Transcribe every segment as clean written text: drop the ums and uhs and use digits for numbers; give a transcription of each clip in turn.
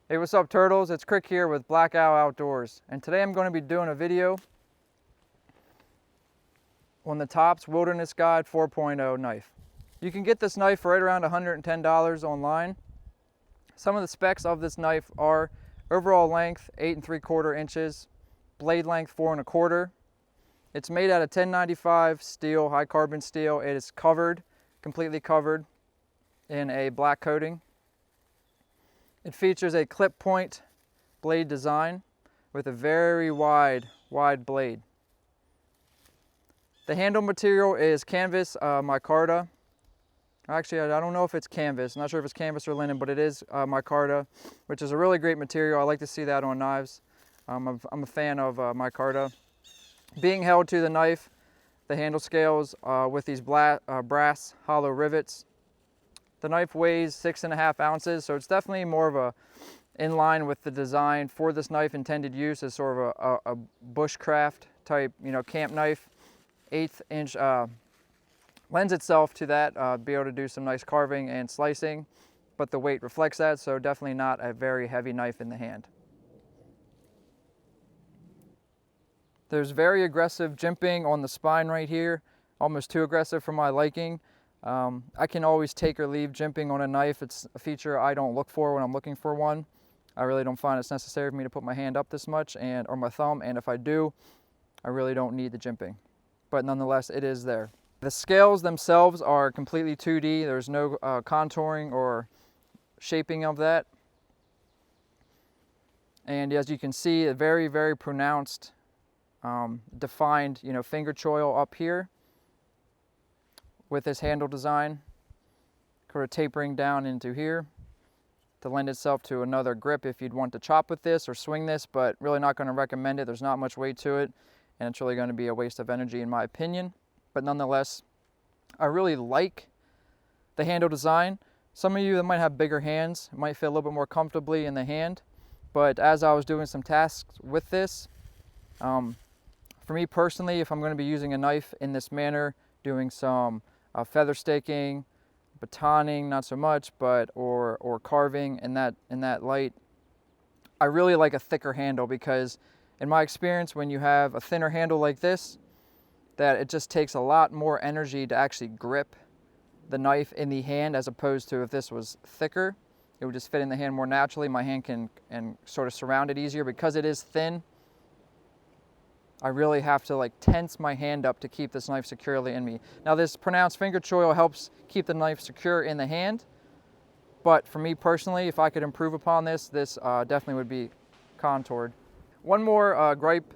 Hey, what's up, turtles? It's Krik here with Black Owl Outdoors, and today I'm going to be doing a video on the Tops Wilderness Guide 4.0 knife. You can get this knife for right around $110 online. Some of the specs of this knife are overall length 8 3/4 inches, blade length 4 1/4. It's made out of 1095 steel, high carbon steel. It is covered, completely covered in a black coating. It features a clip point blade design with a very wide blade. The handle material is canvas micarta. Actually, I don't know if it's canvas. I'm not sure if it's canvas or linen, but it is micarta, which is a really great material. I like to see that on knives. I'm a fan of micarta. Being held to the knife, the handle scales with these brass hollow rivets. The knife weighs 6.5 ounces, so it's definitely more of a in line with the design for this knife. Intended use as sort of a bushcraft type, camp knife. 1/8 inch lends itself to that, be able to do some nice carving and slicing, but the weight reflects that, so definitely not a very heavy knife in the hand. There's very aggressive jimping on the spine right here, almost too aggressive for my liking. I can always take or leave jimping on a knife. It's a feature I don't look for when I'm looking for one. I really don't find it's necessary for me to put my hand up this much or my thumb, and if I do, I really don't need the jimping. But nonetheless, it is there. The scales themselves are completely 2D. There's no contouring or shaping of that. And as you can see, a very, very pronounced, defined, finger choil up here with this handle design, sort of tapering down into here to lend itself to another grip if you'd want to chop with this or swing this, but really not going to recommend it. There's not much weight to it, and it's really going to be a waste of energy in my opinion. But nonetheless, I really like the handle design. Some of you that might have bigger hands might feel a little bit more comfortably in the hand, but as I was doing some tasks with this, for me personally, if I'm going to be using a knife in this manner, doing some feather staking, batoning, not so much, but or carving in that light, I really like a thicker handle, because in my experience, when you have a thinner handle like this, that it just takes a lot more energy to actually grip the knife in the hand, as opposed to if this was thicker, it would just fit in the hand more naturally. My hand can sort of surround it easier. Because it is thin, I really have to tense my hand up to keep this knife securely in me. Now, this pronounced finger choil helps keep the knife secure in the hand, but for me personally, if I could improve upon this, definitely would be contoured. One more gripe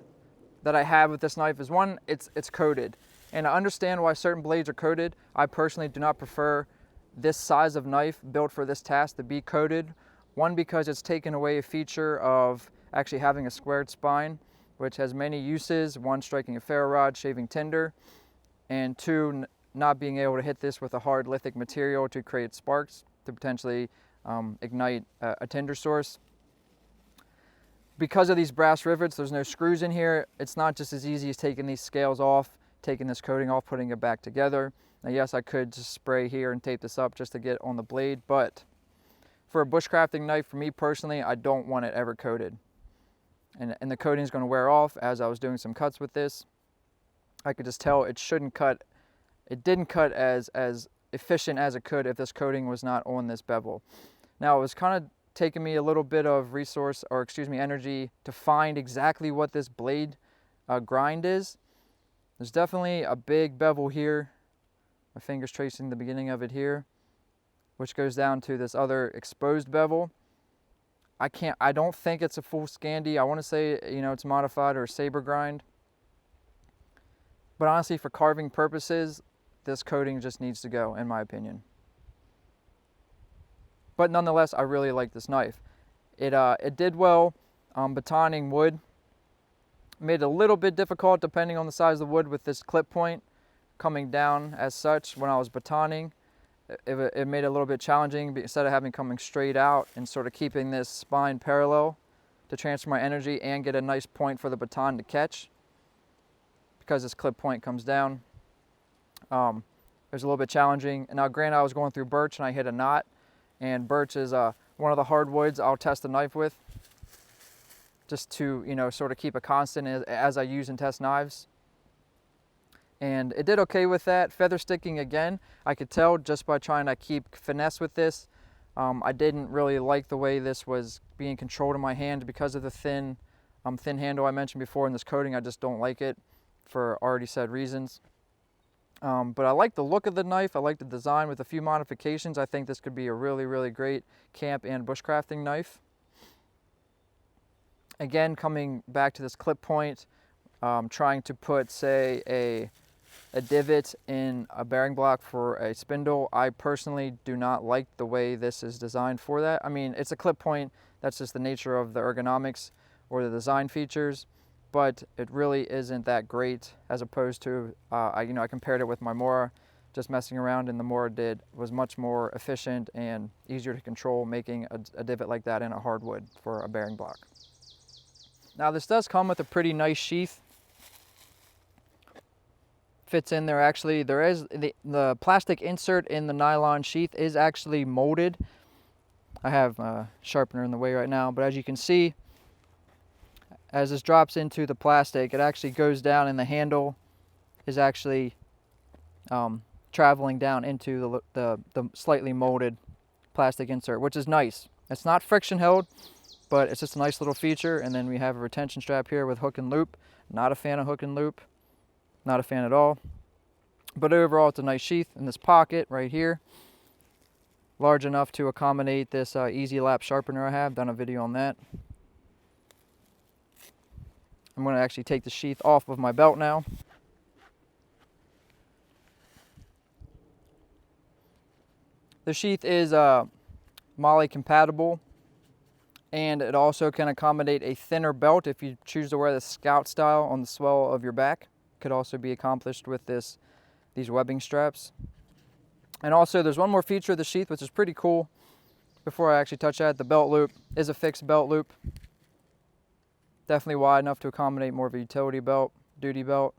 that I have with this knife is, one, it's coated. And I understand why certain blades are coated. I personally do not prefer this size of knife built for this task to be coated. One, because it's taken away a feature of actually having a squared spine, which has many uses. One, striking a ferro rod, shaving tinder, and two, not being able to hit this with a hard lithic material to create sparks to potentially ignite a tinder source. Because of these brass rivets, there's no screws in here. It's not just as easy as taking these scales off, taking this coating off, putting it back together. Now, yes, I could just spray here and tape this up just to get on the blade, but for a bushcrafting knife, for me personally, I don't want it ever coated. And the coating is going to wear off. As I was doing some cuts with this, I could just tell it shouldn't cut. It didn't cut as efficient as it could if this coating was not on this bevel. Now, it was kind of taking me a little bit of energy to find exactly what this blade grind is. There's definitely a big bevel here. My finger's tracing the beginning of it here, which goes down to this other exposed bevel. I don't think it's a full Scandi. I want to say, it's modified or a saber grind. But honestly, for carving purposes, this coating just needs to go, in my opinion. But nonetheless, I really like this knife. It did well batoning wood. Made it a little bit difficult depending on the size of the wood with this clip point coming down as such when I was batoning. It made it a little bit challenging, instead of having coming straight out and sort of keeping this spine parallel to transfer my energy and get a nice point for the baton to catch. Because this clip point comes down, it was a little bit challenging. And now granted, I was going through birch and I hit a knot, and birch is one of the hardwoods I'll test the knife with, just to, you know, sort of keep a constant as I use and test knives. And it did okay with that. Feather sticking again, I could tell just by trying to keep finesse with this. I didn't really like the way this was being controlled in my hand because of the thin handle I mentioned before in this coating. I just don't like it for already said reasons. But I like the look of the knife. I like the design with a few modifications. I think this could be a really, really great camp and bushcrafting knife. Again, coming back to this clip point, trying to put, say, a divot in a bearing block for a spindle. I personally do not like the way this is designed for that. I mean, it's a clip point. That's just the nature of the ergonomics or the design features, but it really isn't that great as opposed to, I compared it with my Mora, just messing around, and the Mora was much more efficient and easier to control, making a divot like that in a hardwood for a bearing block. Now this does come with a pretty nice sheath. Fits in there actually. There is the plastic insert in the nylon sheath is actually molded. I have a sharpener in the way right now, but as you can see, as this drops into the plastic, it actually goes down, and the handle is actually traveling down into the slightly molded plastic insert, which is nice. It's not friction held, but it's just a nice little feature. And then we have a retention strap here with hook and loop. Not a fan of hook and loop. Not a fan at all. But overall, it's a nice sheath. In this pocket right here, large enough to accommodate this easy lap sharpener I have. Done a video on that. I'm going to actually take the sheath off of my belt now. The sheath is MOLLE compatible, and it also can accommodate a thinner belt if you choose to wear the Scout style on the swell of your back. Could also be accomplished with these webbing straps. And also there's one more feature of the sheath which is pretty cool. Before I actually touch that, the belt loop is a fixed belt loop. Definitely wide enough to accommodate more of a utility belt, duty belt.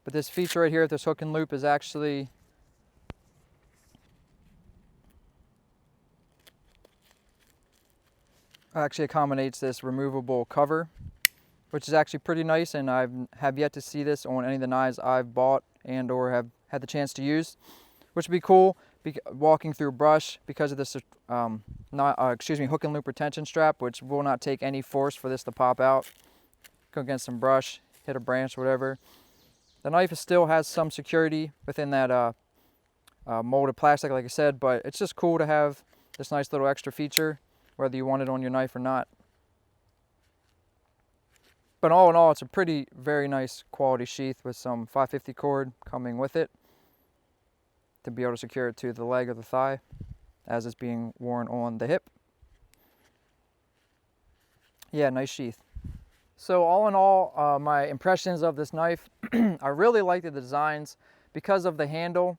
But this feature right here, this hook and loop, is actually accommodates this removable cover, which is actually pretty nice, and I have yet to see this on any of the knives I've bought and or have had the chance to use, which would be cool walking through brush because of this hook and loop retention strap, which will not take any force for this to pop out. Go against some brush, hit a branch, whatever. The knife still has some security within that molded plastic, like I said, but it's just cool to have this nice little extra feature, whether you want it on your knife or not. But all in all, it's a very nice quality sheath with some 550 cord coming with it to be able to secure it to the leg or the thigh as it's being worn on the hip. Yeah, nice sheath. So all in all, my impressions of this knife, I really like the designs because of the handle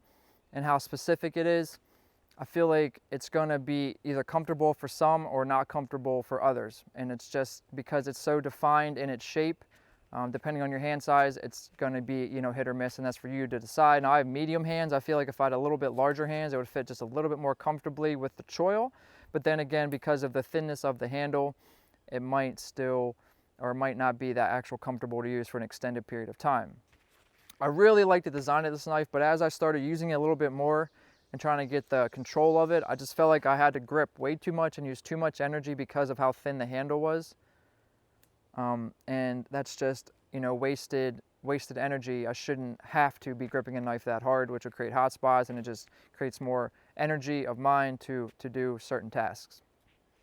and how specific it is. I feel like it's going to be either comfortable for some or not comfortable for others. And it's just because it's so defined in its shape, depending on your hand size, it's going to be, hit or miss, and that's for you to decide. Now I have medium hands. I feel like if I had a little bit larger hands, it would fit just a little bit more comfortably with the choil. But then again, because of the thinness of the handle, it might still, or it might not be that actual comfortable to use for an extended period of time. I really like the design of this knife, but as I started using it a little bit more, and trying to get the control of it, I just felt like I had to grip way too much and use too much energy because of how thin the handle was. And that's just, wasted energy. I shouldn't have to be gripping a knife that hard, which would create hot spots, and it just creates more energy of mine to do certain tasks.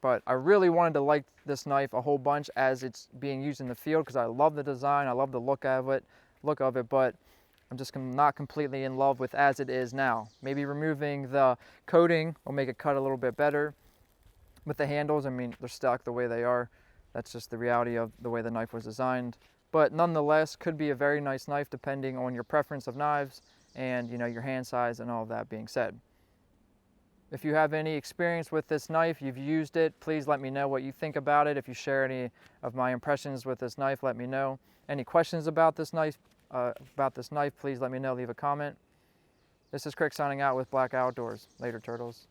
But I really wanted to like this knife a whole bunch as it's being used in the field because I love the design, I love the look of it, but I'm just not completely in love with as it is now. Maybe removing the coating will make it cut a little bit better. With the handles, I mean, they're stuck the way they are. That's just the reality of the way the knife was designed. But nonetheless, could be a very nice knife depending on your preference of knives and your hand size and all of that being said. If you have any experience with this knife, you've used it, please let me know what you think about it. If you share any of my impressions with this knife, let me know. Any questions about this knife, please let me know, leave a comment. This is Krik signing out with Black Outdoors. Later, turtles.